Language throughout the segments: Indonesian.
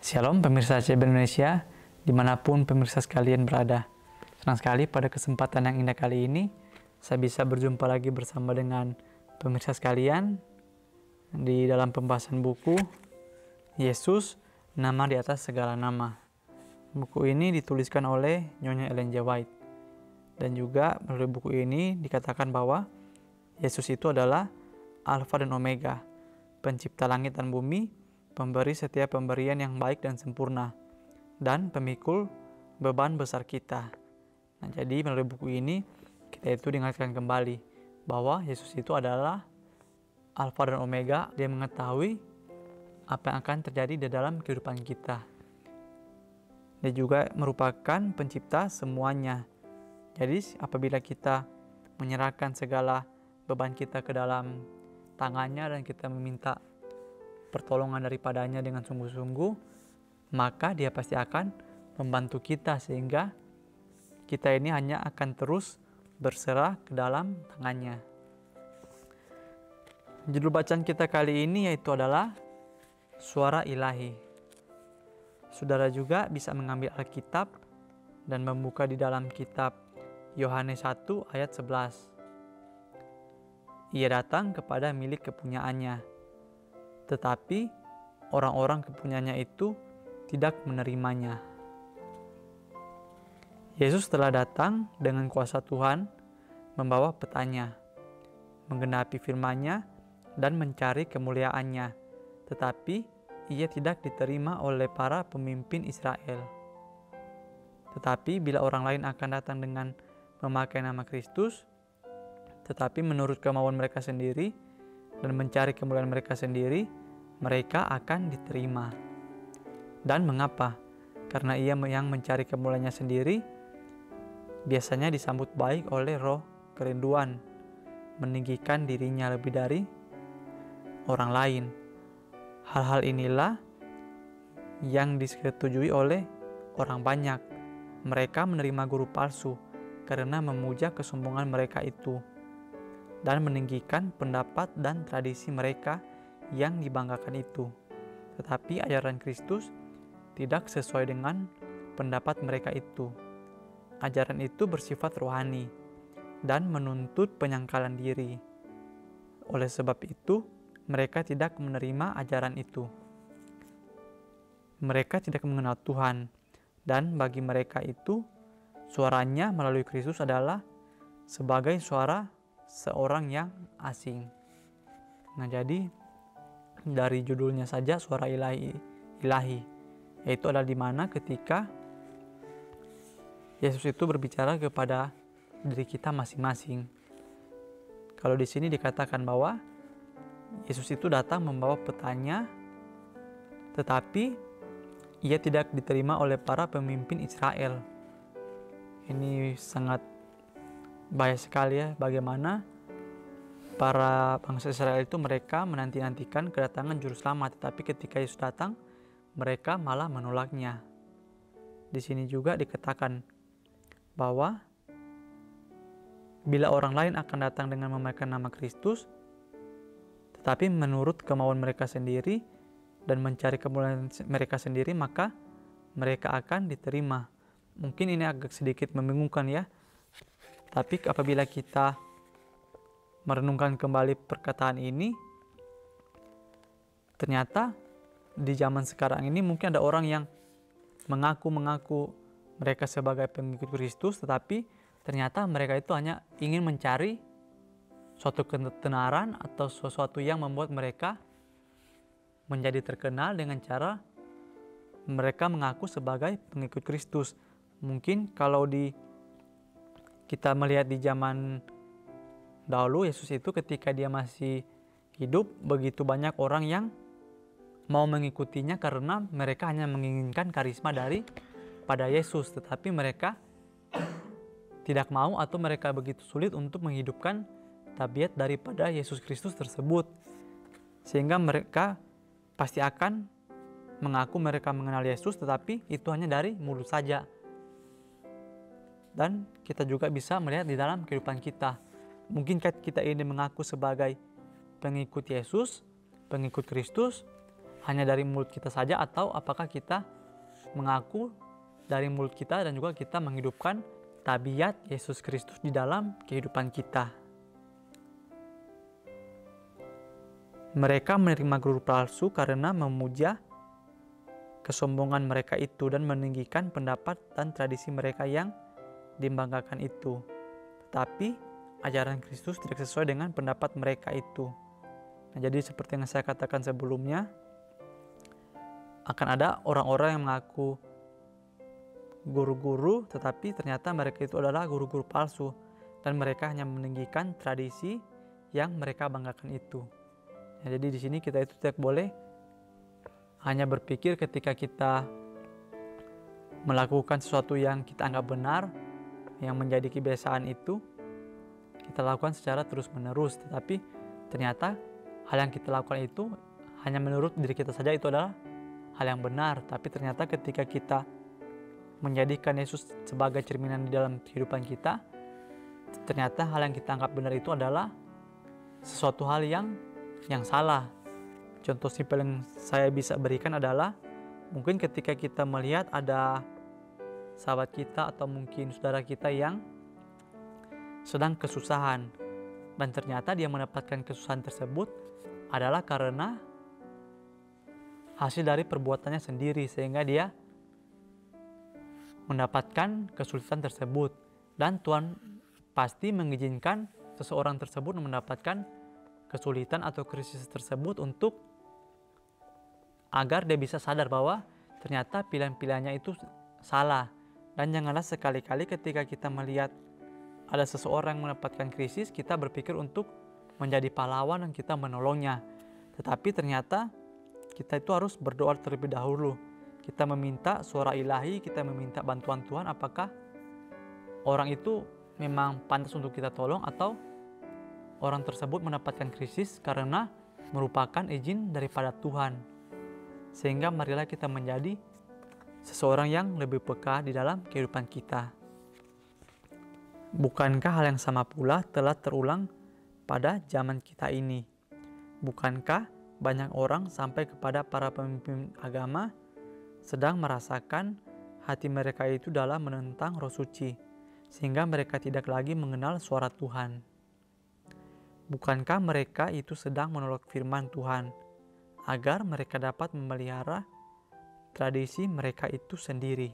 Shalom pemirsa CB Indonesia, dimanapun pemirsa sekalian berada. Senang sekali pada kesempatan yang indah kali ini, saya bisa berjumpa lagi bersama dengan pemirsa sekalian di dalam pembahasan buku Yesus, Nama di Atas Segala Nama. Buku ini dituliskan oleh Nyonya Ellen G. White. Dan juga melalui buku ini dikatakan bahwa Yesus itu adalah Alfa dan Omega, pencipta langit dan bumi, pemberi setiap pemberian yang baik dan sempurna, dan pemikul beban besar kita. Nah, jadi melalui buku ini kita itu diingatkan kembali bahwa Yesus itu adalah Alfa dan Omega. Dia mengetahui apa yang akan terjadi di dalam kehidupan kita. Dia juga merupakan pencipta semuanya. Jadi apabila kita menyerahkan segala beban kita ke dalam tangannya dan kita meminta pertolongan daripadanya dengan sungguh-sungguh, maka dia pasti akan membantu kita sehingga kita ini hanya akan terus berserah ke dalam tangannya. Judul bacaan kita kali ini yaitu adalah Suara Ilahi. Saudara juga bisa mengambil Alkitab dan membuka di dalam kitab Yohanes 1 ayat 11. Ia datang kepada milik kepunyaannya, tetapi orang-orang kepunyaannya itu tidak menerimanya. Yesus telah datang dengan kuasa Tuhan, membawa petanya, menggenapi firman-Nya dan mencari kemuliaannya, tetapi ia tidak diterima oleh para pemimpin Israel. Tetapi bila orang lain akan datang dengan memakai nama Kristus, tetapi menurut kemauan mereka sendiri dan mencari kemuliaan mereka sendiri, mereka akan diterima. Dan mengapa? Karena ia yang mencari kemuliaannya sendiri biasanya disambut baik oleh roh kerinduan, meninggikan dirinya lebih dari orang lain. Hal-hal inilah yang disetujui oleh orang banyak. Mereka menerima guru palsu karena memuja kesombongan mereka itu dan meninggikan pendapat dan tradisi mereka yang dibanggakan itu. Tetapi ajaran Kristus tidak sesuai dengan pendapat mereka itu. Ajaran itu bersifat rohani dan menuntut penyangkalan diri. Oleh sebab itu, mereka tidak menerima ajaran itu. Mereka tidak mengenal Tuhan, dan bagi mereka itu, suaranya melalui Kristus adalah sebagai suara seorang yang asing. Nah, jadi dari judulnya saja suara ilahi, yaitu adalah di mana ketika Yesus itu berbicara kepada diri kita masing-masing. Kalau di sini dikatakan bahwa Yesus itu datang membawa petanya, tetapi ia tidak diterima oleh para pemimpin Israel. Ini sangat bahaya sekali ya, bagaimana para bangsa Israel itu mereka menanti-nantikan kedatangan Juru Selamat, tetapi ketika Yesus datang, mereka malah menolaknya. Di sini juga dikatakan bahwa bila orang lain akan datang dengan memakai nama Kristus, tetapi menurut kemauan mereka sendiri dan mencari kemuliaan mereka sendiri, maka mereka akan diterima. Mungkin ini agak sedikit membingungkan ya, tapi apabila kita merenungkan kembali perkataan ini, ternyata di zaman sekarang ini mungkin ada orang yang mengaku mereka sebagai pengikut Kristus, tetapi ternyata mereka itu hanya ingin mencari suatu ketenaran atau sesuatu yang membuat mereka menjadi terkenal dengan cara mereka mengaku sebagai pengikut Kristus. Mungkin kalau kita melihat di zaman dahulu, Yesus itu ketika dia masih hidup, begitu banyak orang yang mau mengikutinya karena mereka hanya menginginkan karisma pada Yesus, tetapi mereka tidak mau atau mereka begitu sulit untuk menghidupkan tabiat daripada Yesus Kristus tersebut, sehingga mereka pasti akan mengaku mereka mengenal Yesus, tetapi itu hanya dari mulut saja. Dan kita juga bisa melihat di dalam kehidupan kita. Mungkin kita ini mengaku sebagai pengikut Yesus, pengikut Kristus, hanya dari mulut kita saja, atau apakah kita mengaku dari mulut kita dan juga kita menghidupkan tabiat Yesus Kristus di dalam kehidupan kita. Mereka menerima guru palsu karena memuja kesombongan mereka itu dan meninggikan pendapat dan tradisi mereka yang dibanggakan itu. Tetapi ajaran Kristus tidak sesuai dengan pendapat mereka itu. Nah, jadi seperti yang saya katakan sebelumnya, akan ada orang-orang yang mengaku guru-guru, tetapi ternyata mereka itu adalah guru-guru palsu dan mereka hanya meninggikan tradisi yang mereka banggakan itu. Nah, jadi di sini kita itu tidak boleh hanya berpikir ketika kita melakukan sesuatu yang kita anggap benar, yang menjadi kebiasaan itu, kita lakukan secara terus-menerus. Tetapi ternyata hal yang kita lakukan itu hanya menurut diri kita saja itu adalah hal yang benar. Tapi ternyata ketika kita menjadikan Yesus sebagai cerminan di dalam kehidupan kita, ternyata hal yang kita anggap benar itu adalah sesuatu hal yang salah. Contoh simpel yang saya bisa berikan adalah mungkin ketika kita melihat ada sahabat kita atau mungkin saudara kita yang sedang kesusahan, dan ternyata dia mendapatkan kesusahan tersebut adalah karena hasil dari perbuatannya sendiri, sehingga dia mendapatkan kesulitan tersebut. Dan Tuhan pasti mengizinkan seseorang tersebut mendapatkan kesulitan atau krisis tersebut untuk agar dia bisa sadar bahwa ternyata pilihan-pilihannya itu salah. Dan janganlah sekali-kali ketika kita melihat ada seseorang yang mendapatkan krisis, kita berpikir untuk menjadi pahlawan dan kita menolongnya. Tetapi ternyata kita itu harus berdoa terlebih dahulu. Kita meminta suara ilahi, kita meminta bantuan Tuhan, apakah orang itu memang pantas untuk kita tolong atau orang tersebut mendapatkan krisis karena merupakan izin daripada Tuhan. Sehingga marilah kita menjadi seseorang yang lebih peka di dalam kehidupan kita. Bukankah hal yang sama pula telah terulang pada zaman kita ini? Bukankah banyak orang sampai kepada para pemimpin agama sedang merasakan hati mereka itu dalam menentang Roh Suci, sehingga mereka tidak lagi mengenal suara Tuhan? Bukankah mereka itu sedang menolak firman Tuhan agar mereka dapat memelihara tradisi mereka itu sendiri?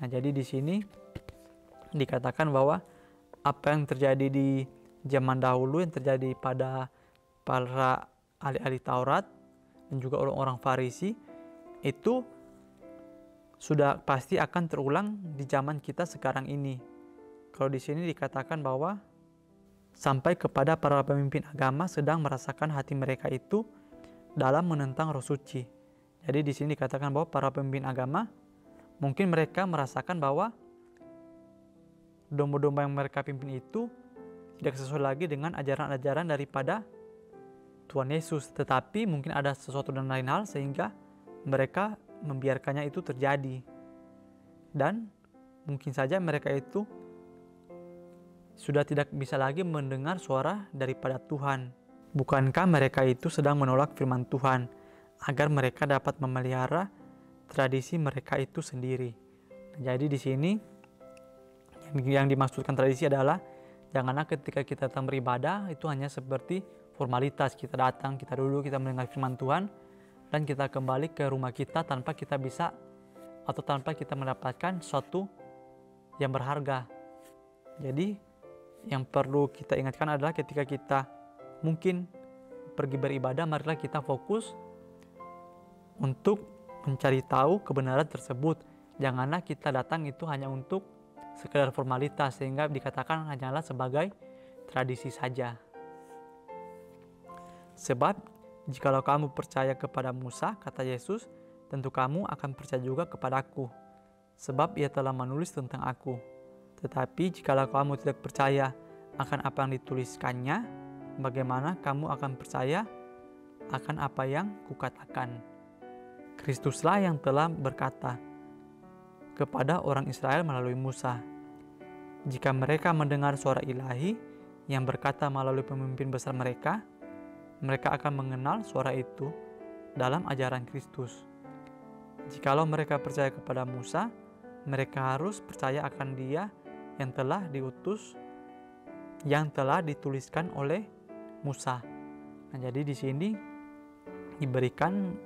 Nah, jadi di sini dikatakan bahwa apa yang terjadi di zaman dahulu, yang terjadi pada para ahli-ahli Taurat dan juga orang-orang Farisi, itu sudah pasti akan terulang di zaman kita sekarang ini. Kalau di sini dikatakan bahwa sampai kepada para pemimpin agama sedang merasakan hati mereka itu dalam menentang Roh Suci. Jadi di sini dikatakan bahwa para pemimpin agama mungkin mereka merasakan bahwa domba-domba yang mereka pimpin itu tidak sesuai lagi dengan ajaran-ajaran daripada Tuhan Yesus. Tetapi mungkin ada sesuatu dan lain hal sehingga mereka membiarkannya itu terjadi. Dan mungkin saja mereka itu sudah tidak bisa lagi mendengar suara daripada Tuhan. Bukankah mereka itu sedang menolak firman Tuhan agar mereka dapat memelihara tradisi mereka itu sendiri? Jadi di sini yang dimaksudkan tradisi adalah janganlah ketika kita datang beribadah itu hanya seperti formalitas. Kita datang, kita duduk, kita mendengar firman Tuhan, dan kita kembali ke rumah kita tanpa kita bisa atau tanpa kita mendapatkan sesuatu yang berharga. Jadi yang perlu kita ingatkan adalah ketika kita mungkin pergi beribadah, marilah kita fokus untuk mencari tahu kebenaran tersebut. Janganlah kita datang itu hanya untuk sekedar formalitas sehingga dikatakan hanyalah sebagai tradisi saja. Sebab jikalau kamu percaya kepada Musa, kata Yesus, tentu kamu akan percaya juga kepadaku, sebab ia telah menulis tentang aku. Tetapi jikalau kamu tidak percaya akan apa yang dituliskannya, bagaimana kamu akan percaya akan apa yang kukatakan? Kristuslah yang telah berkata kepada orang Israel melalui Musa. Jika mereka mendengar suara ilahi yang berkata melalui pemimpin besar mereka, mereka akan mengenal suara itu dalam ajaran Kristus. Jikalau mereka percaya kepada Musa, mereka harus percaya akan Dia yang telah diutus, yang telah dituliskan oleh Musa. Nah, jadi di sini diberikan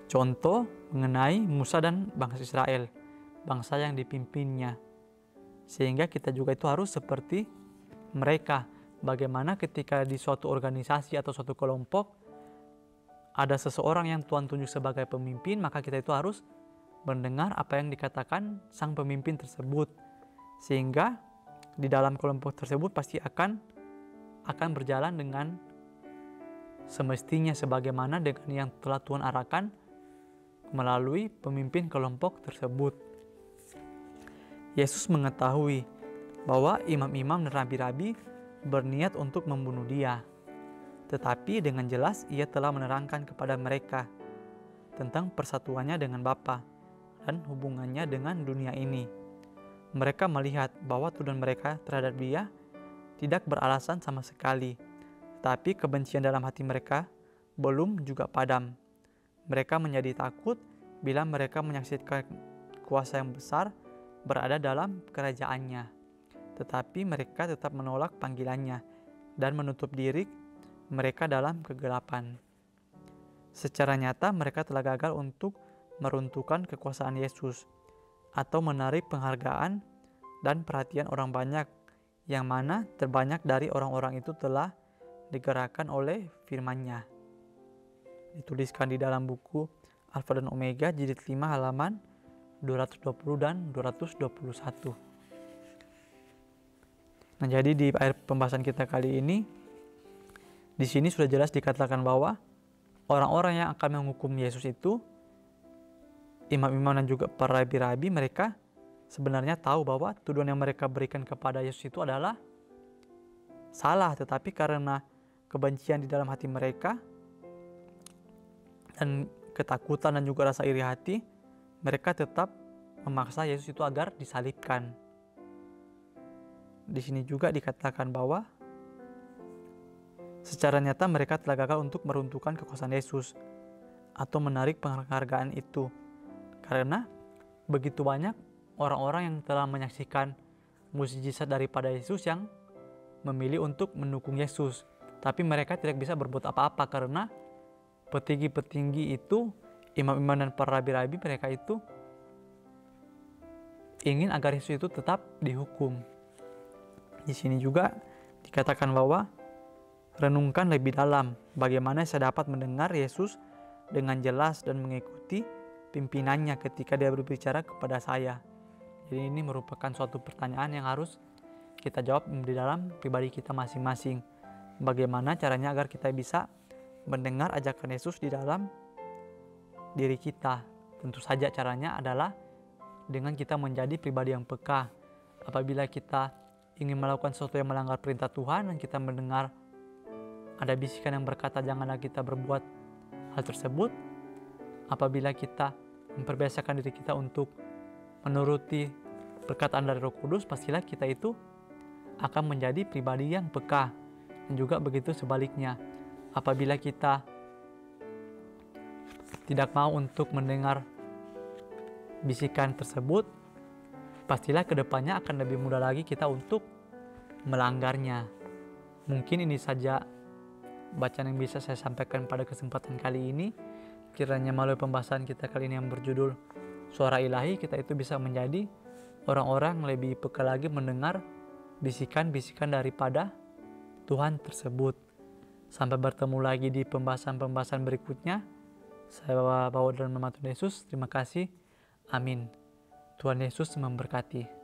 contoh mengenai Musa dan bangsa Israel, bangsa yang dipimpinnya. Sehingga kita juga itu harus seperti mereka. Bagaimana ketika di suatu organisasi atau suatu kelompok ada seseorang yang Tuhan tunjuk sebagai pemimpin, maka kita itu harus mendengar apa yang dikatakan sang pemimpin tersebut. Sehingga di dalam kelompok tersebut pasti akan berjalan dengan semestinya sebagaimana dengan yang telah Tuhan arahkan melalui pemimpin kelompok tersebut. Yesus mengetahui bahwa imam-imam dan rabi-rabi berniat untuk membunuh Dia. Tetapi dengan jelas Ia telah menerangkan kepada mereka tentang persatuannya dengan Bapa dan hubungannya dengan dunia ini. Mereka melihat bahwa tuduhan mereka terhadap Dia tidak beralasan sama sekali, tetapi kebencian dalam hati mereka belum juga padam. Mereka menjadi takut bila mereka menyaksikan kuasa yang besar berada dalam kerajaannya. Tetapi mereka tetap menolak panggilannya dan menutup diri mereka dalam kegelapan. Secara nyata mereka telah gagal untuk meruntuhkan kekuasaan Yesus atau menarik penghargaan dan perhatian orang banyak, yang mana terbanyak dari orang-orang itu telah digerakkan oleh firman-Nya. Dituliskan di dalam buku Alfa dan Omega jilid 5 halaman 220 dan 221. Nah, jadi di akhir pembahasan kita kali ini, di sini sudah jelas dikatakan bahwa orang-orang yang akan menghukum Yesus itu, imam-imam dan juga para rabi-rabi, mereka sebenarnya tahu bahwa tuduhan yang mereka berikan kepada Yesus itu adalah salah, tetapi karena kebencian di dalam hati mereka dan ketakutan dan juga rasa iri hati, mereka tetap memaksa Yesus itu agar disalibkan. Di sini juga dikatakan bahwa secara nyata mereka telah gagal untuk meruntuhkan kekuasaan Yesus atau menarik penghargaan itu, karena begitu banyak orang-orang yang telah menyaksikan mukjizat daripada Yesus yang memilih untuk mendukung Yesus, tapi mereka tidak bisa berbuat apa-apa karena petinggi-petinggi itu, imam-imam dan para rabi-rabi, mereka itu ingin agar Yesus itu tetap dihukum. Di sini juga dikatakan bahwa renungkan lebih dalam bagaimana saya dapat mendengar Yesus dengan jelas dan mengikuti pimpinannya ketika Dia berbicara kepada saya. Jadi ini merupakan suatu pertanyaan yang harus kita jawab di dalam pribadi kita masing-masing. Bagaimana caranya agar kita bisa mendengar ajakan Yesus di dalam diri kita? Tentu saja caranya adalah dengan kita menjadi pribadi yang peka. Apabila kita ingin melakukan sesuatu yang melanggar perintah Tuhan dan kita mendengar ada bisikan yang berkata janganlah kita berbuat hal tersebut, apabila kita memperbiasakan diri kita untuk menuruti perkataan dari Roh Kudus, pastilah kita itu akan menjadi pribadi yang peka. Dan juga begitu sebaliknya, apabila kita tidak mau untuk mendengar bisikan tersebut, pastilah kedepannya akan lebih mudah lagi kita untuk melanggarnya. Mungkin ini saja bacaan yang bisa saya sampaikan pada kesempatan kali ini. Kiranya melalui pembahasan kita kali ini yang berjudul Suara Ilahi, kita itu bisa menjadi orang-orang lebih peka lagi mendengar bisikan-bisikan daripada Tuhan tersebut. Sampai bertemu lagi di pembahasan-pembahasan berikutnya. Saya bawa dan mematuhi Yesus. Terima kasih. Amin. Tuhan Yesus memberkati.